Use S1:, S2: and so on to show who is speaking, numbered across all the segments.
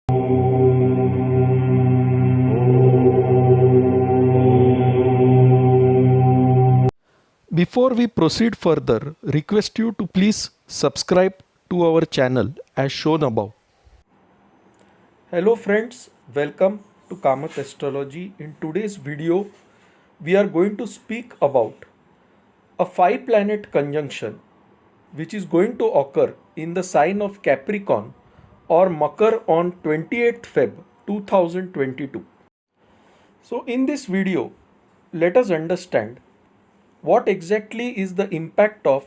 S1: Before we proceed further, request you to please subscribe to our channel as shown above. Hello friends, welcome to Kamath Astrology. In today's video, we are going to speak about a 5-planet conjunction which is going to occur in the sign of Capricorn or Makar on 28th Feb 2022. So in this video, let us understand what exactly is the impact of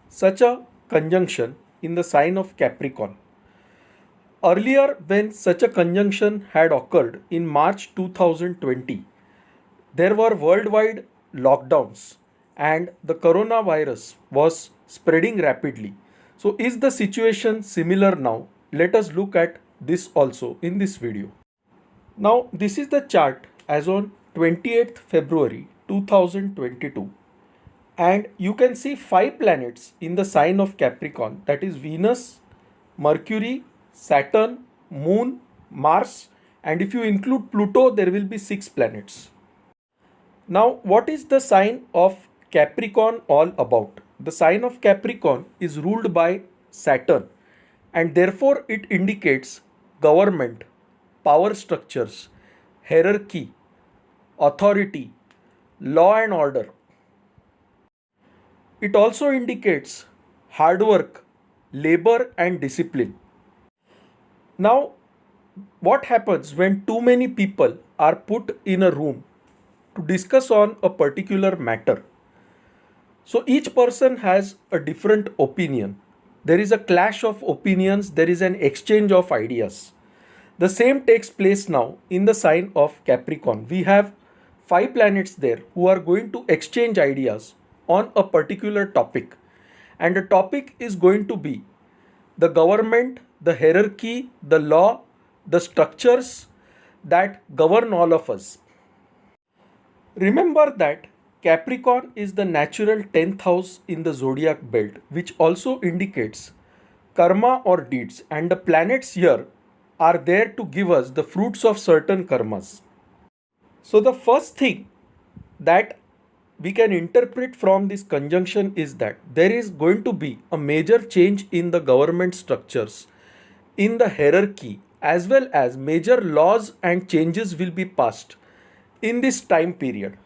S1: such a conjunction in the sign of Capricorn. Earlier, when such a conjunction had occurred in March 2020, there were worldwide lockdowns and the coronavirus was spreading rapidly. So, is the situation similar now? Let us look at this also in this video. Now, this is the chart as on 28th February 2022, and you can see 5 planets in the sign of Capricorn, that is Venus, Mercury, Saturn, Moon, Mars, and if you include Pluto, there will be 6 planets. Now, what is the sign of Capricorn all about? The sign of Capricorn is ruled by Saturn, and therefore it indicates government, power structures, hierarchy, authority, law and order. It also indicates hard work, labor and discipline. Now, what happens when too many people are put in a room to discuss on a particular matter? So each person has a different opinion. There is a clash of opinions, there is an exchange of ideas. The same takes place now in the sign of Capricorn. We have 5 planets there who are going to exchange ideas on a particular topic, and the topic is going to be the government, the hierarchy, the law, the structures that govern all of us. Remember that Capricorn is the natural 10th house in the zodiac belt, which also indicates karma or deeds, and the planets here are there to give us the fruits of certain karmas. So the first thing that we can interpret from this conjunction is that there is going to be a major change in the government structures, in the hierarchy, as well as major laws and changes will be passed in this time period.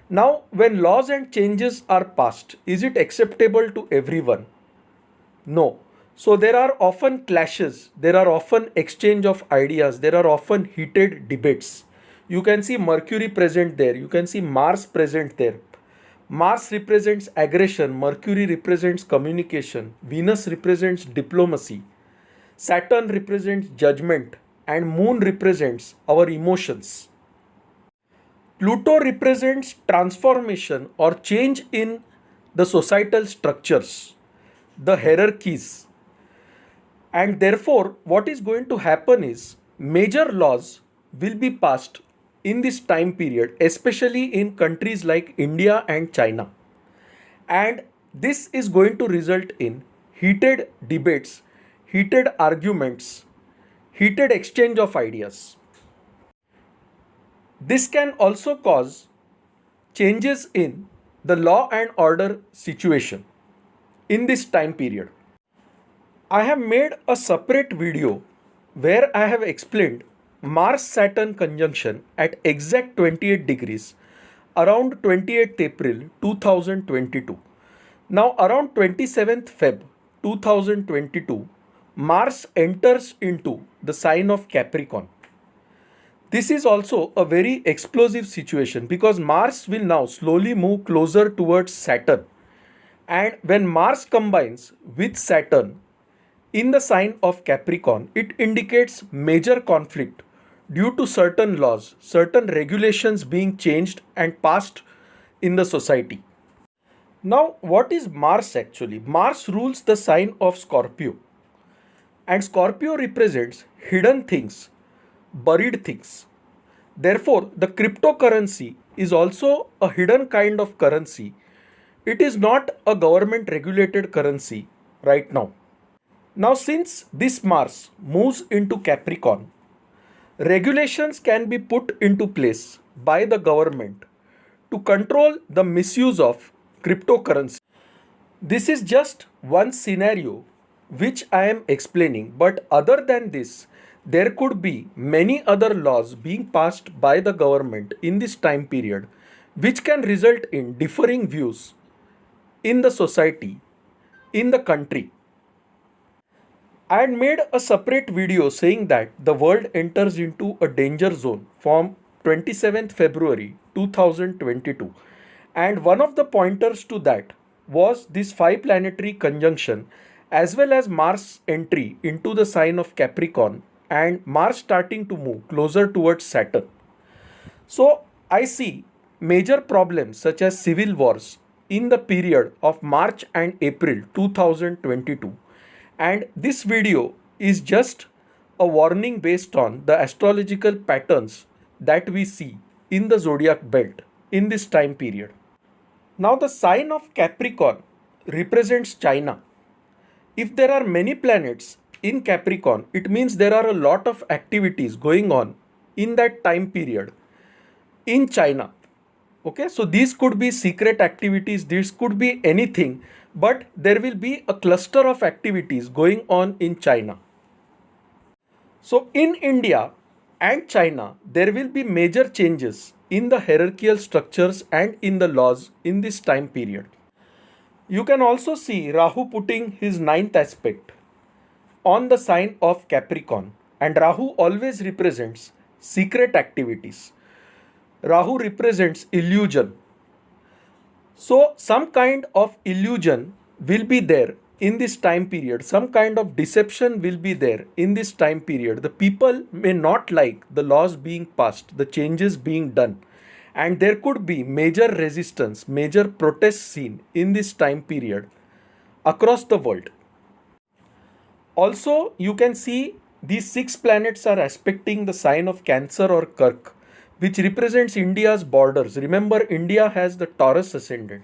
S1: Now, when laws and changes are passed, is it acceptable to everyone? No. So there are often clashes, there are often exchange of ideas, there are often heated debates. You can see Mercury present there, you can see Mars present there. Mars represents aggression, Mercury represents communication, Venus represents diplomacy, Saturn represents judgment, and Moon represents our emotions. Pluto represents transformation or change in the societal structures, the hierarchies. And therefore, what is going to happen is major laws will be passed in this time period, especially in countries like India and China. And this is going to result in heated debates, heated arguments, heated exchange of ideas. This can also cause changes in the law and order situation in this time period. I have made a separate video where I have explained Mars-Saturn conjunction at exact 28 degrees around 28th April 2022. Now around 27th Feb 2022, Mars enters into the sign of Capricorn. This is also a very explosive situation because Mars will now slowly move closer towards Saturn. And when Mars combines with Saturn in the sign of Capricorn, it indicates major conflict due to certain laws, certain regulations being changed and passed in the society. Now, what is Mars actually? Mars rules the sign of Scorpio, and Scorpio represents hidden things, buried things. Therefore, the cryptocurrency is also a hidden kind of currency. It is not a government regulated currency right now. Now, since this Mars moves into Capricorn, regulations can be put into place by the government to control the misuse of cryptocurrency. This is just one scenario which I am explaining, but other than this, there could be many other laws being passed by the government in this time period which can result in differing views in the society, in the country. I had made a separate video saying that the world enters into a danger zone from 27th February 2022, and one of the pointers to that was this 5 planetary conjunction as well as Mars entry into the sign of Capricorn and Mars starting to move closer towards Saturn. So I see major problems such as civil wars in the period of March and April 2022, and this video is just a warning based on the astrological patterns that we see in the zodiac belt in this time period. Now the sign of Capricorn represents China. If there are many planets in Capricorn, it means there are a lot of activities going on in that time period in China. Okay, so these could be secret activities, this could be anything, but there will be a cluster of activities going on in China. So in India and China, there will be major changes in the hierarchical structures and in the laws in this time period. You can also see Rahu putting his 9th aspect on the sign of Capricorn, and Rahu always represents secret activities. Rahu represents illusion. So some kind of illusion will be there in this time period. Some kind of deception will be there in this time period. The people may not like the laws being passed, the changes being done. And there could be major resistance, major protests seen in this time period across the world. Also, you can see these 6 planets are aspecting the sign of Cancer or Kark, which represents India's borders. Remember, India has the Taurus ascendant.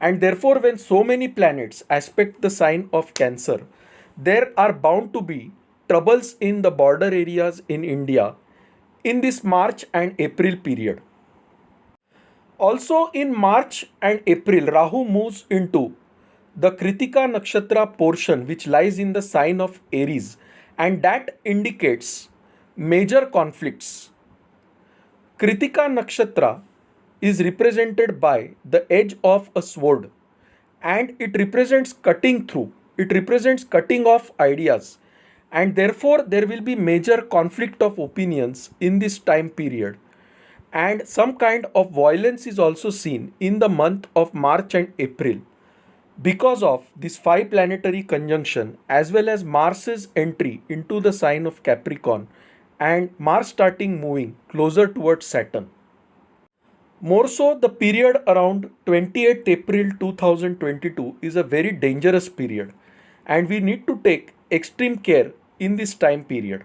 S1: And therefore, when so many planets aspect the sign of Cancer, there are bound to be troubles in the border areas in India in this March and April period. Also in March and April, Rahu moves into the Kritika Nakshatra portion which lies in the sign of Aries, and that indicates major conflicts. Kritika Nakshatra is represented by the edge of a sword, and it represents cutting through, it represents cutting off ideas, and therefore there will be major conflict of opinions in this time period. And some kind of violence is also seen in the month of March and April because of this 5 planetary conjunction as well as Mars's entry into the sign of Capricorn and Mars starting moving closer towards Saturn. More so, the period around 28th April 2022 is a very dangerous period, and we need to take extreme care in this time period.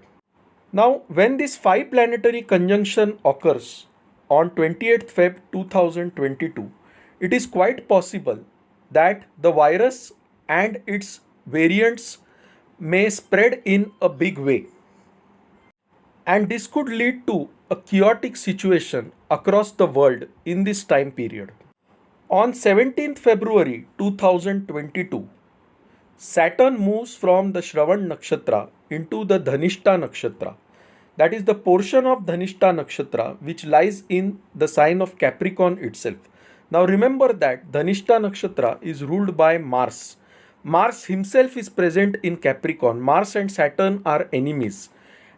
S1: Now, when this 5 planetary conjunction occurs on 28th Feb 2022, it is quite possible that the virus and its variants may spread in a big way. And this could lead to a chaotic situation across the world in this time period. On 17th February 2022, Saturn moves from the Shravan Nakshatra into the Dhanishta Nakshatra. That is the portion of Dhanishta Nakshatra which lies in the sign of Capricorn itself. Now remember that Dhanishta Nakshatra is ruled by Mars. Mars himself is present in Capricorn. Mars and Saturn are enemies,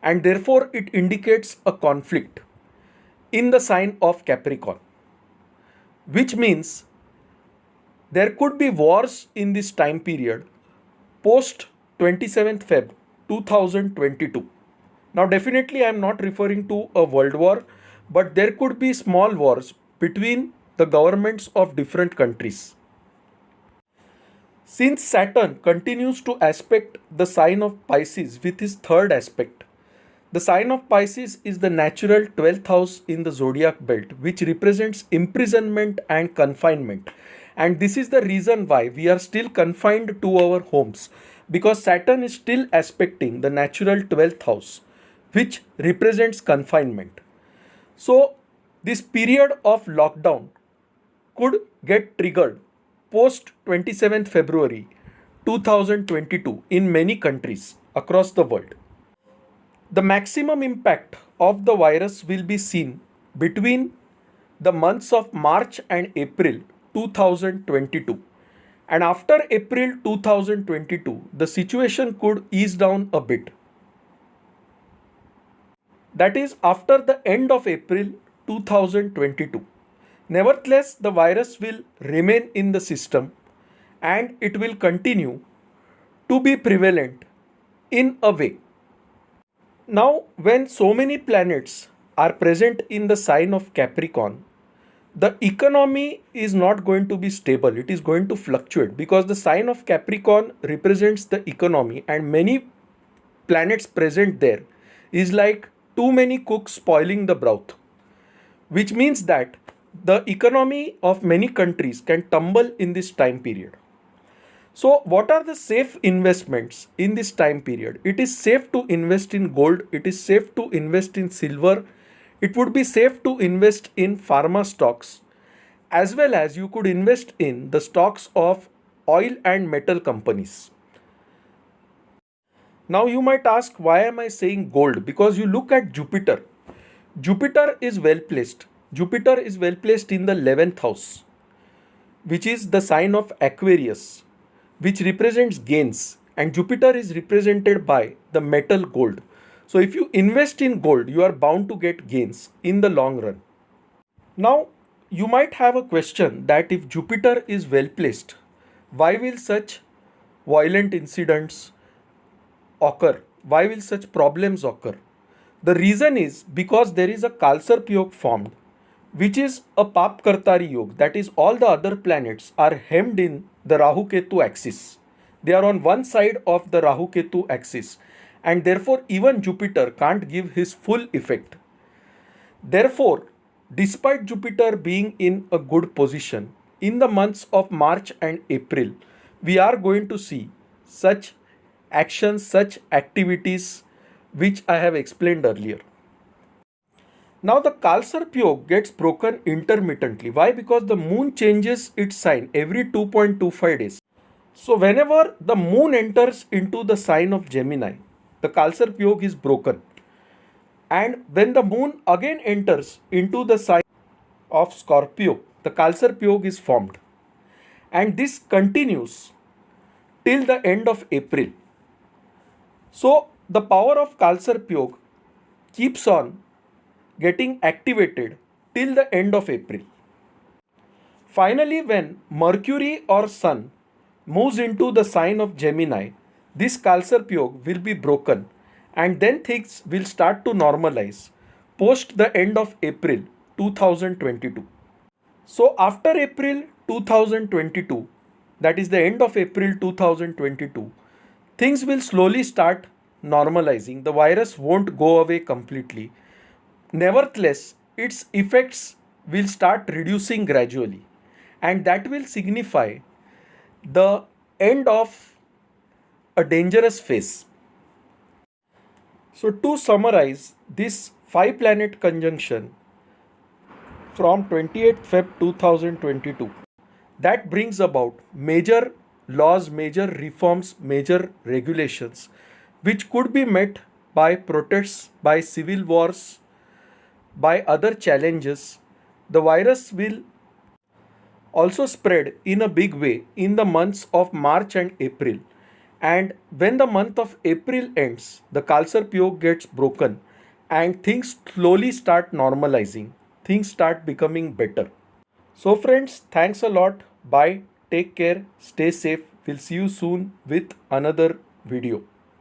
S1: and therefore it indicates a conflict in the sign of Capricorn, which means there could be wars in this time period post 27th Feb 2022. Now definitely I am not referring to a world war, but there could be small wars between the governments of different countries. Since Saturn continues to aspect the sign of Pisces with his 3rd aspect, the sign of Pisces is the natural 12th house in the zodiac belt, which represents imprisonment and confinement. And this is the reason why we are still confined to our homes. because Saturn is still aspecting the natural 12th house, which represents confinement. So, this period of lockdown could get triggered post 27th February 2022 in many countries across the world. The maximum impact of the virus will be seen between the months of March and April 2022. And after April 2022, the situation could ease down a bit. That is, after the end of April 2022. Nevertheless, the virus will remain in the system and it will continue to be prevalent in a way. Now, when so many planets are present in the sign of Capricorn, the economy is not going to be stable. It is going to fluctuate because the sign of Capricorn represents the economy, and many planets present there is like too many cooks spoiling the broth, which means that the economy of many countries can tumble in this time period. So, what are the safe investments in this time period? It is safe to invest in gold, it is safe to invest in silver, it would be safe to invest in pharma stocks, as well as you could invest in the stocks of oil and metal companies. Now, you might ask, why am I saying gold? Because you look at Jupiter. Jupiter is well placed. Jupiter is well placed in the 11th house, which is the sign of Aquarius, which represents gains, and Jupiter is represented by the metal gold. So if you invest in gold, you are bound to get gains in the long run. Now, you might have a question that if Jupiter is well placed, why will such violent incidents occur? Why will such problems occur? The reason is because there is a Kalsarp Yog formed, which is a Papkartari Yog. That is, all the other planets are hemmed in the Rahu Ketu axis. They are on one side of the Rahu Ketu axis, and therefore even Jupiter can't give his full effect. Therefore, despite Jupiter being in a good position, in the months of March and April, we are going to see such actions, such activities which I have explained earlier. Now the Kalsarp Yog gets broken intermittently. Why? Because the moon changes its sign every 2.25 days. So whenever the moon enters into the sign of Gemini, the Kalsarp Yog is broken. And when the moon again enters into the sign of Scorpio, the Kalsarp Yog is formed. And this continues till the end of April. So the power of Kalsarp Yog keeps on getting activated till the end of April. Finally, when Mercury or Sun moves into the sign of Gemini, this Kalsarp Yog will be broken, and then things will start to normalize post the end of April 2022. So after April 2022, that is the end of April 2022, things will slowly start normalizing. The virus won't go away completely. Nevertheless, its effects will start reducing gradually, and that will signify the end of a dangerous phase. So to summarize this 5 planet conjunction from 28th Feb 2022, that brings about major laws, major reforms, major regulations which could be met by protests, by civil wars, by other challenges. The virus will also spread in a big way in the months of March and April. And when the month of April ends, the Kalsarp Yog gets broken and things slowly start normalizing. Things start becoming better. So friends, thanks a lot. Bye. Take care. Stay safe. We'll see you soon with another video.